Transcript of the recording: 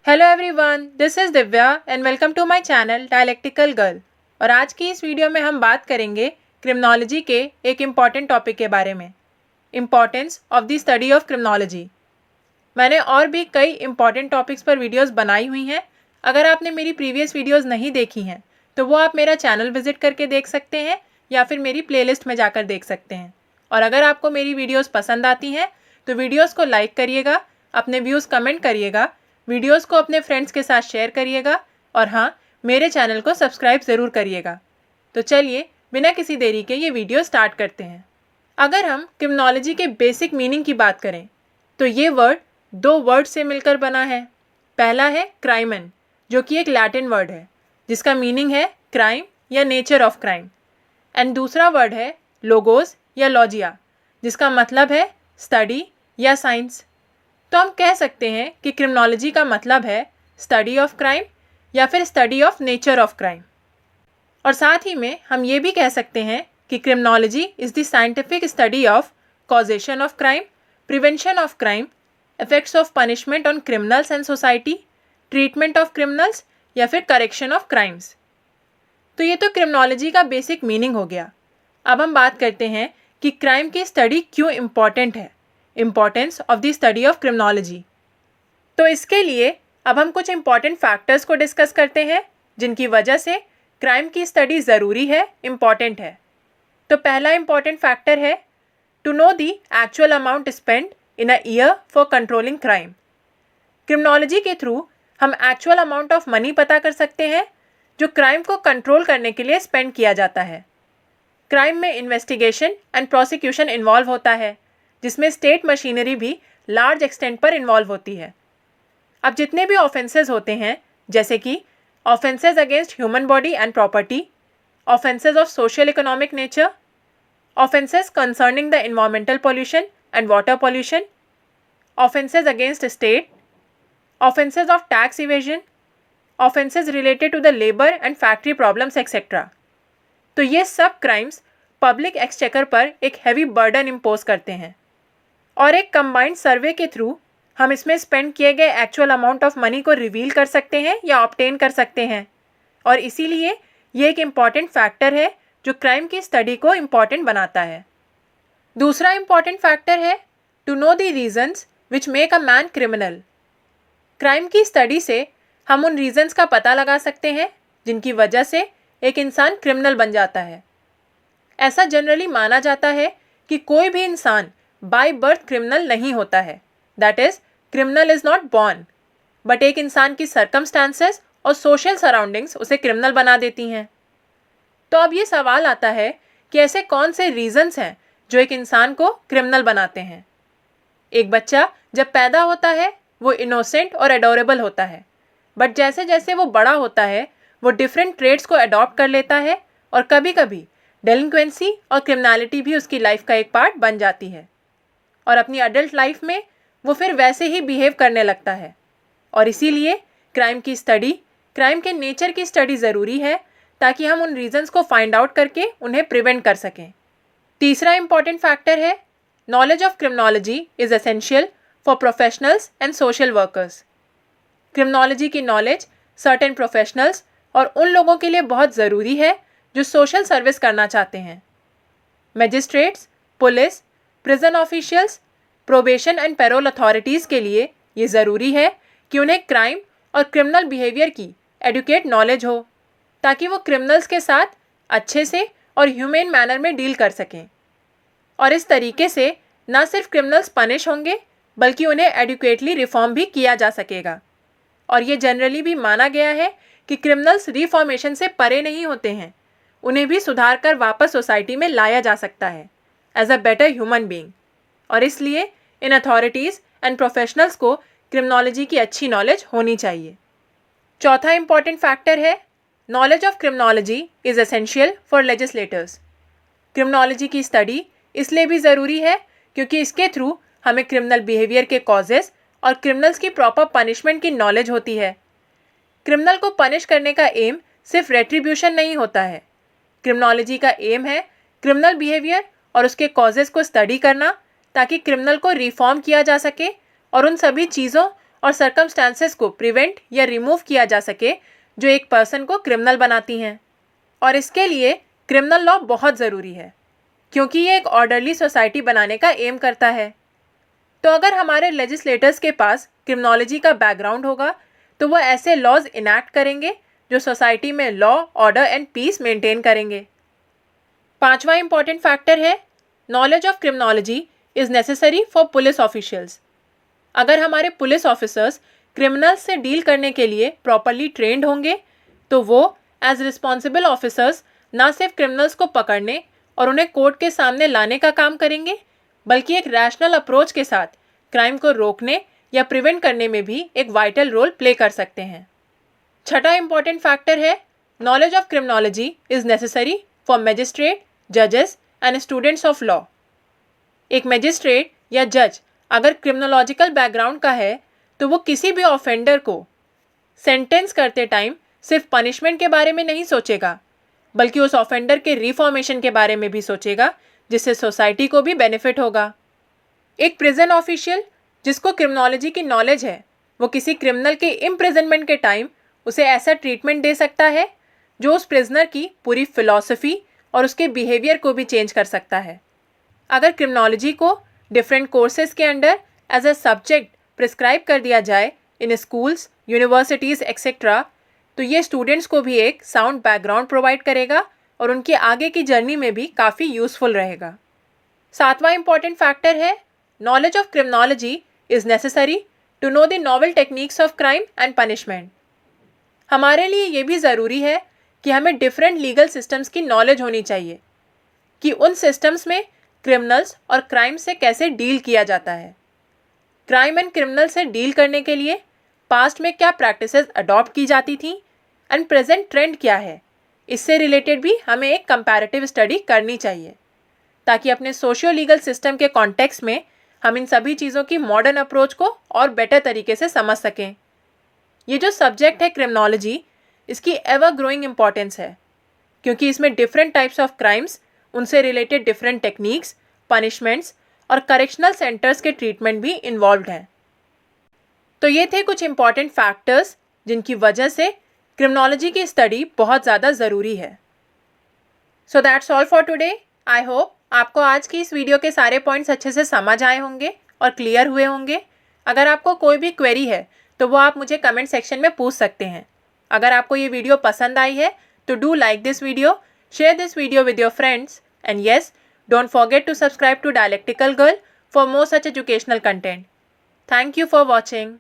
Hello everyone, this is Divya and welcome to my channel Dialectical Girl. और आज की इस वीडियो में हम बात करेंगे क्रिमिनोलॉजी के एक इम्पॉर्टेंट टॉपिक के बारे में, importance of the study of criminology. मैंने और भी कई इम्पॉर्टेंट टॉपिक्स पर वीडियोस बनाई हुई हैं। अगर आपने मेरी प्रीवियस वीडियोस नहीं देखी हैं तो वो आप मेरा चैनल विजिट करके देख सकते हैं या फिर मेरी प्लेलिस्ट में जाकर देख सकते हैं। और अगर आपको मेरी वीडियोस पसंद आती हैं तो वीडियोस को लाइक करिएगा, अपने व्यूज़ कमेंट करिएगा, वीडियोस को अपने फ्रेंड्स के साथ शेयर करिएगा और हाँ, मेरे चैनल को सब्सक्राइब ज़रूर करिएगा। तो चलिए बिना किसी देरी के ये वीडियो स्टार्ट करते हैं। अगर हम क्रिमिनोलॉजी के बेसिक मीनिंग की बात करें तो ये वर्ड दो वर्ड से मिलकर बना है। पहला है क्राइमन, जो कि एक लैटिन वर्ड है जिसका मीनिंग है क्राइम या नेचर ऑफ क्राइम, एंड दूसरा वर्ड है लोगोस या लॉजिया, जिसका मतलब है स्टडी या साइंस। तो हम कह सकते हैं कि क्रिमिनोलॉजी का मतलब है स्टडी ऑफ क्राइम या फिर study of nature of crime. और साथ ही में हम ये भी कह सकते हैं कि criminology is the scientific study of causation of crime, prevention of crime, effects of punishment on criminals and society, treatment of criminals या फिर करेक्शन ऑफ क्राइम्स। तो ये तो क्रिमिनोलॉजी का बेसिक मीनिंग हो गया। अब हम बात करते हैं कि क्राइम की स्टडी क्यों इम्पॉर्टेंट है, importance of the study of criminology. तो इसके लिए अब हम कुछ इम्पॉर्टेंट फैक्टर्स को डिस्कस करते हैं जिनकी वजह से क्राइम की स्टडी ज़रूरी है, इम्पॉर्टेंट है। तो पहला इम्पॉर्टेंट फैक्टर है to know the actual amount spend in a year for controlling crime. Criminology के थ्रू हम एक्चुअल अमाउंट ऑफ मनी पता कर सकते हैं जो क्राइम को कंट्रोल करने के लिए स्पेंड किया जाता है। क्राइम में इन्वेस्टिगेशन एंड प्रोसिक्यूशन इन्वॉल्व होता है, जिसमें स्टेट मशीनरी भी लार्ज एक्सटेंट पर इन्वॉल्व होती है। अब जितने भी ऑफेंसेस होते हैं, जैसे कि offences against human body and property, offences of social economic nature, offences concerning the environmental pollution and water pollution, offences against state, offences of tax evasion, offences related to the labour and factory problems etcetera. तो ये सब crimes public exchequer पर एक heavy burden impose करते हैं और एक combined सर्वे के थ्रू हम इसमें स्पेंड किए गए एक्चुअल अमाउंट ऑफ मनी को रिवील कर सकते हैं या ऑब्टेन कर सकते हैं। और इसीलिए ये एक इम्पॉर्टेंट फैक्टर है जो क्राइम की स्टडी को इम्पॉर्टेंट बनाता है। दूसरा इम्पॉर्टेंट फैक्टर है to know the reasons which make a man criminal. Crime की स्टडी से हम उन रीजंस का पता लगा सकते हैं जिनकी वजह से एक इंसान क्रिमिनल बन जाता है। ऐसा जनरली माना जाता है कि कोई भी इंसान बाय बर्थ क्रिमिनल नहीं होता है, that is criminal is not born, but एक इंसान की सर्कमस्टांसेस और सोशल सराउंडिंग्स उसे क्रिमिनल बना देती हैं। तो अब ये सवाल आता है कि ऐसे कौन से रीजंस हैं जो एक इंसान को क्रिमिनल बनाते हैं। एक बच्चा जब पैदा होता है वो इनोसेंट और एडोरेबल होता है, बट जैसे जैसे वो बड़ा होता है वो डिफरेंट ट्रेड्स को अडॉप्ट कर लेता है और कभी कभी डेलिंक्वेंसी और क्रिमिनलिटी भी उसकी लाइफ का एक पार्ट बन जाती है। और अपनी अडल्ट लाइफ में वो फिर वैसे ही बिहेव करने लगता है। और इसीलिए क्राइम की स्टडी, क्राइम के नेचर की स्टडी ज़रूरी है ताकि हम उन रीजंस को फाइंड आउट करके उन्हें प्रिवेंट कर सकें। तीसरा इम्पॉर्टेंट फैक्टर है knowledge of criminology is essential for professionals and social workers. Criminology की नॉलेज सर्टेन प्रोफेशनल्स और उन लोगों के लिए बहुत ज़रूरी है जो सोशल सर्विस करना चाहते हैं। Magistrates, police, prison officials, probation and parole authorities के लिए ये ज़रूरी है कि उन्हें क्राइम और क्रिमिनल बिहेवियर की एडुकेट नॉलेज हो ताकि वो क्रिमिनल्स के साथ अच्छे से और ह्यूमेन मैनर में डील कर सकें। और इस तरीके से ना सिर्फ क्रिमिनल्स पनिश होंगे बल्कि उन्हें एडुकेटली रिफॉर्म भी किया जा सकेगा। और ये जनरली भी माना गया है कि क्रिमिनल्स रिफॉर्मेशन से परे नहीं होते हैं, उन्हें भी सुधार कर वापस सोसाइटी में लाया जा सकता है as a better human being. और इसलिए इन अथॉरिटीज़ एंड प्रोफेशनल्स को क्रिमिनोलॉजी की अच्छी नॉलेज होनी चाहिए। चौथा इम्पॉर्टेंट फैक्टर है knowledge of criminology is essential for legislators. Criminology की स्टडी इसलिए भी ज़रूरी है क्योंकि इसके थ्रू हमें क्रिमिनल बिहेवियर के कॉजेज़ और क्रिमिनल्स की प्रॉपर पनिशमेंट की नॉलेज होती है। क्रिमिनल को पनिश करने का एम सिर्फ रेट्रीब्यूशन नहीं होता है। क्रिमिनोलॉजी का एम है क्रिमिनल बिहेवियर और उसके कॉजेज़ को स्टडी करना ताकि क्रिमिनल को रिफॉर्म किया जा सके और उन सभी चीज़ों और सर्कमस्टांसेस को प्रिवेंट या रिमूव किया जा सके जो एक पर्सन को क्रिमिनल बनाती हैं। और इसके लिए क्रिमिनल लॉ बहुत ज़रूरी है क्योंकि ये एक ऑर्डरली सोसाइटी बनाने का एम करता है। तो अगर हमारे लेजिस्लेटर्स के पास क्रिमिनोलॉजी का बैकग्राउंड होगा तो वो ऐसे लॉज इनैक्ट करेंगे जो सोसाइटी में law, order and peace maintain करेंगे। पांचवा इंपॉर्टेंट फैक्टर है knowledge of criminology is necessary for police officials. अगर हमारे पुलिस ऑफिसर्स क्रिमिनल्स से डील करने के लिए प्रॉपरली ट्रेंड होंगे तो वो एज रिस्पॉन्सिबल ऑफिसर्स ना सिर्फ क्रिमिनल्स को पकड़ने और उन्हें कोर्ट के सामने लाने का काम करेंगे बल्कि एक रैशनल अप्रोच के साथ क्राइम को रोकने या प्रिवेंट करने में भी एक वाइटल रोल प्ले कर सकते हैं। छठा इंपॉर्टेंट फैक्टर है knowledge of criminology is necessary for magistrate, जजेस एंड स्टूडेंट्स ऑफ लॉ। एक मैजिस्ट्रेट या जज अगर क्रिमिनोलॉजिकल बैकग्राउंड का है तो वो किसी भी ऑफेंडर को सेंटेंस करते टाइम सिर्फ पनिशमेंट के बारे में नहीं सोचेगा बल्कि उस ऑफेंडर के रिफॉर्मेशन के बारे में भी सोचेगा जिससे सोसाइटी को भी बेनिफिट होगा। एक प्रिजन ऑफिशियल जिसको क्रिमिनोलॉजी की नॉलेज है वो किसी क्रिमिनल के इम्प्रिजनमेंट के टाइम उसे ऐसा ट्रीटमेंट दे सकता है जो उस प्रिजनर की पूरी फिलॉसफी और उसके बिहेवियर को भी चेंज कर सकता है। अगर क्रिमिनोलॉजी को डिफरेंट कोर्सेज के under as a subject prescribe कर दिया जाए इन स्कूल्स, यूनिवर्सिटीज़ एक्सेट्रा तो ये स्टूडेंट्स को भी एक साउंड बैकग्राउंड प्रोवाइड करेगा और उनकी आगे की जर्नी में भी काफ़ी यूज़फुल रहेगा। सातवां इंपॉर्टेंट फैक्टर है knowledge of criminology is necessary to know the novel techniques of crime and punishment. हमारे लिए ये भी ज़रूरी है कि हमें डिफरेंट लीगल सिस्टम्स की नॉलेज होनी चाहिए कि उन सिस्टम्स में क्रिमिनल्स और क्राइम से कैसे डील किया जाता है। क्राइम एंड क्रिमिनल से डील करने के लिए पास्ट में क्या प्रैक्टिसेस अडॉप्ट की जाती थी एंड प्रेजेंट ट्रेंड क्या है, इससे रिलेटेड भी हमें एक कंपैरेटिव स्टडी करनी चाहिए ताकि अपने सोशियो लीगल सिस्टम के कॉन्टेक्स्ट में हम इन सभी चीज़ों की मॉडर्न अप्रोच को और बेटर तरीके से समझ सकें। ये जो सब्जेक्ट है क्रिमिनोलॉजी इसकी एवर ग्रोइंग इम्पॉर्टेंस है क्योंकि इसमें डिफरेंट टाइप्स ऑफ क्राइम्स, उनसे रिलेटेड डिफरेंट टेक्निक्स, पनिशमेंट्स और करेक्शनल सेंटर्स के ट्रीटमेंट भी इन्वॉल्व्ड हैं। तो ये थे कुछ इंपॉर्टेंट फैक्टर्स जिनकी वजह से क्रिमिनोलॉजी की स्टडी बहुत ज़्यादा ज़रूरी है। So that's all for today. I hope आपको आज की इस वीडियो के सारे पॉइंट्स अच्छे से समझ आए होंगे और क्लियर हुए होंगे। अगर आपको कोई भी क्वेरी है तो वो आप मुझे कमेंट सेक्शन में पूछ सकते हैं। अगर आपको ये वीडियो पसंद आई है तो do like this video, share this video with your friends and yes, don't forget to subscribe to Dialectical Girl for more such educational content. Thank you for watching.